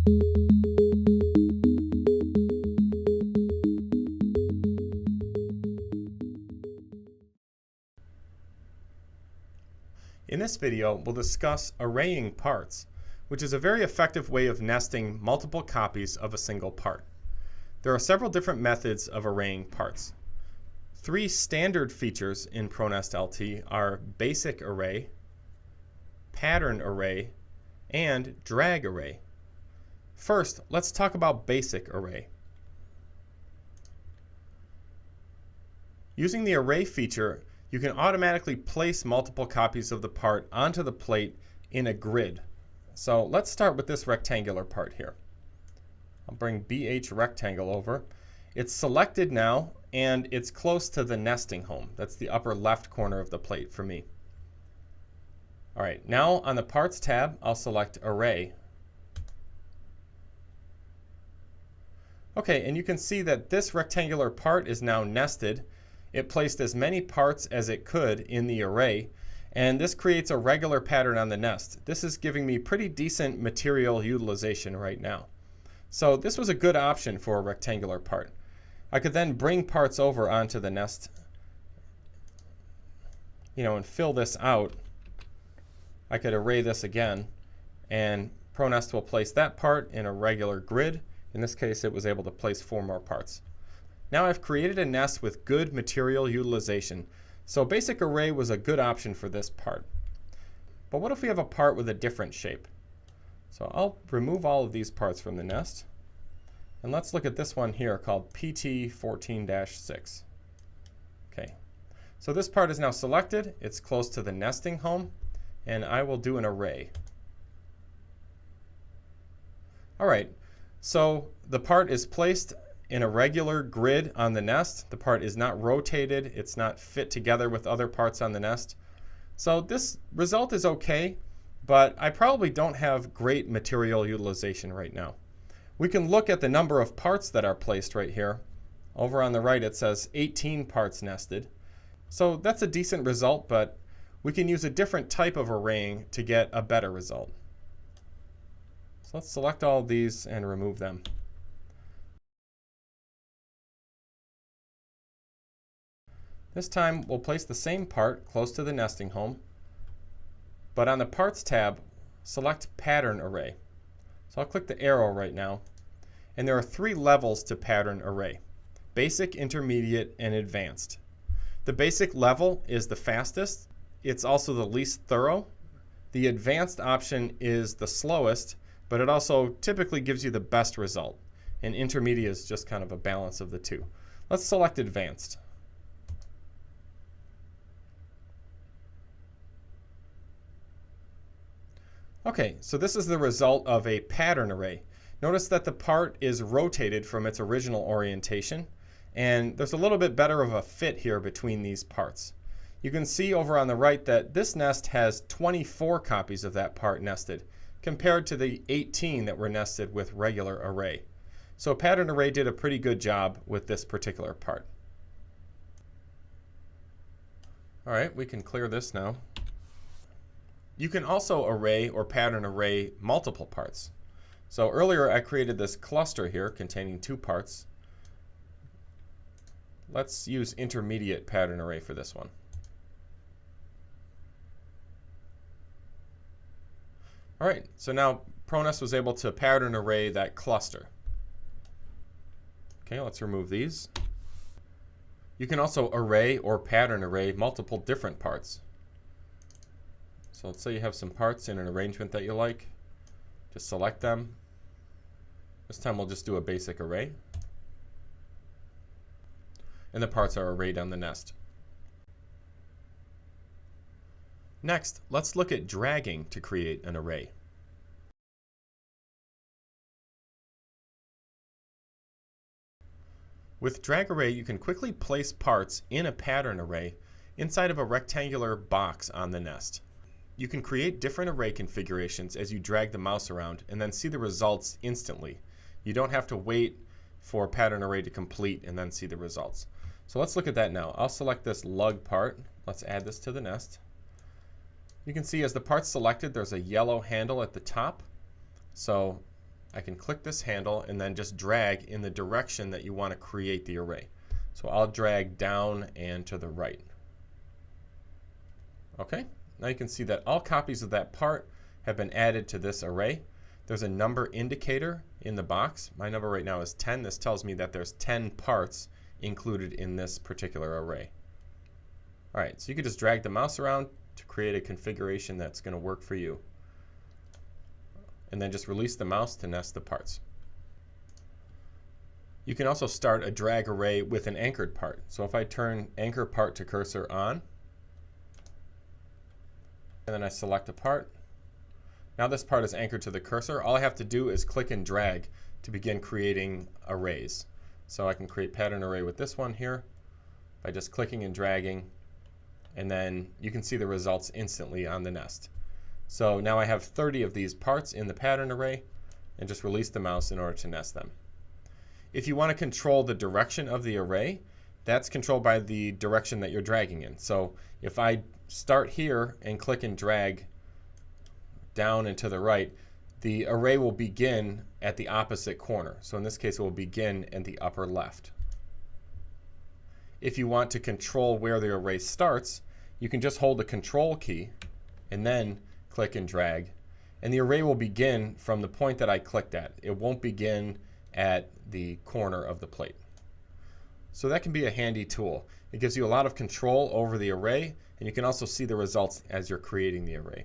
In this video, we'll discuss arraying parts, which is a very effective way of nesting multiple copies of a single part. There are several different methods of arraying parts. Three standard features in ProNest LT are basic array, pattern array, and drag array. First, let's talk about basic array. Using the array feature, you can automatically place multiple copies of the part onto the plate in a grid. So let's start with this rectangular part here. I'll bring BH rectangle over. It's selected now and it's close to the nesting home. That's the upper left corner of the plate for me. All right, now on the Parts tab, I'll select Array. Okay, and you can see that this rectangular part is now nested. It placed as many parts as it could in the array, and this creates a regular pattern on the nest. This is giving me pretty decent material utilization right now. So this was a good option for a rectangular part. I could then bring parts over onto the nest, and fill this out. I could array this again, and ProNest will place that part in a regular grid. In this case, it was able to place 4 more parts. Now I've created a nest with good material utilization, so basic array was a good option for this part. But what if we have a part with a different shape? So I'll remove all of these parts from the nest, and let's look at this one here called PT14-6. Okay, so this part is now selected. It's close to the nesting home, and I will do an array. All right, so the part is placed in a regular grid on the nest. The part is not rotated. It's not fit together with other parts on the nest. So this result is okay, but I probably don't have great material utilization right now. We can look at the number of parts that are placed right here. Over on the right it says 18 parts nested. So that's a decent result, but we can use a different type of arraying to get a better result. So let's select all of these and remove them. This time we'll place the same part close to the nesting home, but on the Parts tab, select Pattern Array. So I'll click the arrow right now, and there are 3 levels to Pattern Array: Basic, Intermediate, and Advanced. The basic level is the fastest. It's also the least thorough. The advanced option is the slowest, but it also typically gives you the best result. And intermediate is just kind of a balance of the two. Let's select Advanced. Okay, so this is the result of a pattern array. Notice that the part is rotated from its original orientation, and there's a little bit better of a fit here between these parts. You can see over on the right that this nest has 24 copies of that part nested, compared to the 18 that were nested with regular array. So pattern array did a pretty good job with this particular part. All right, we can clear this now. You can also array or pattern array multiple parts. So earlier I created this cluster here containing 2 parts. Let's use intermediate pattern array for this one. All right, so now ProNest was able to pattern array that cluster. Okay, let's remove these. You can also array or pattern array multiple different parts. So let's say you have some parts in an arrangement that you like. Just select them. This time we'll just do a basic array. And the parts are arrayed on the nest. Next, let's look at dragging to create an array. With drag array, you can quickly place parts in a pattern array inside of a rectangular box on the nest. You can create different array configurations as you drag the mouse around and then see the results instantly. You don't have to wait for pattern array to complete and then see the results. So let's look at that now. I'll select this lug part. Let's add this to the nest. You can see as the part's selected, there's a yellow handle at the top. So I can click this handle and then just drag in the direction that you want to create the array. So I'll drag down and to the right. Okay, now you can see that all copies of that part have been added to this array. There's a number indicator in the box. My number right now is 10. This tells me that there's 10 parts included in this particular array. All right, so you can just drag the mouse around to create a configuration that's going to work for you. And then just release the mouse to nest the parts. You can also start a drag array with an anchored part. So if I turn anchor part to cursor on, and then I select a part, now this part is anchored to the cursor. All I have to do is click and drag to begin creating arrays. So I can create pattern array with this one here by just clicking and dragging, and then you can see the results instantly on the nest. So now I have 30 of these parts in the pattern array, and just release the mouse in order to nest them. If you want to control the direction of the array, that's controlled by the direction that you're dragging in. So if I start here and click and drag down and to the right, the array will begin at the opposite corner. So in this case, it will begin at the upper left. If you want to control where the array starts, you can just hold the control key and then click and drag, and the array will begin from the point that I clicked at. It won't begin at the corner of the plate. So that can be a handy tool. It gives you a lot of control over the array, and you can also see the results as you're creating the array.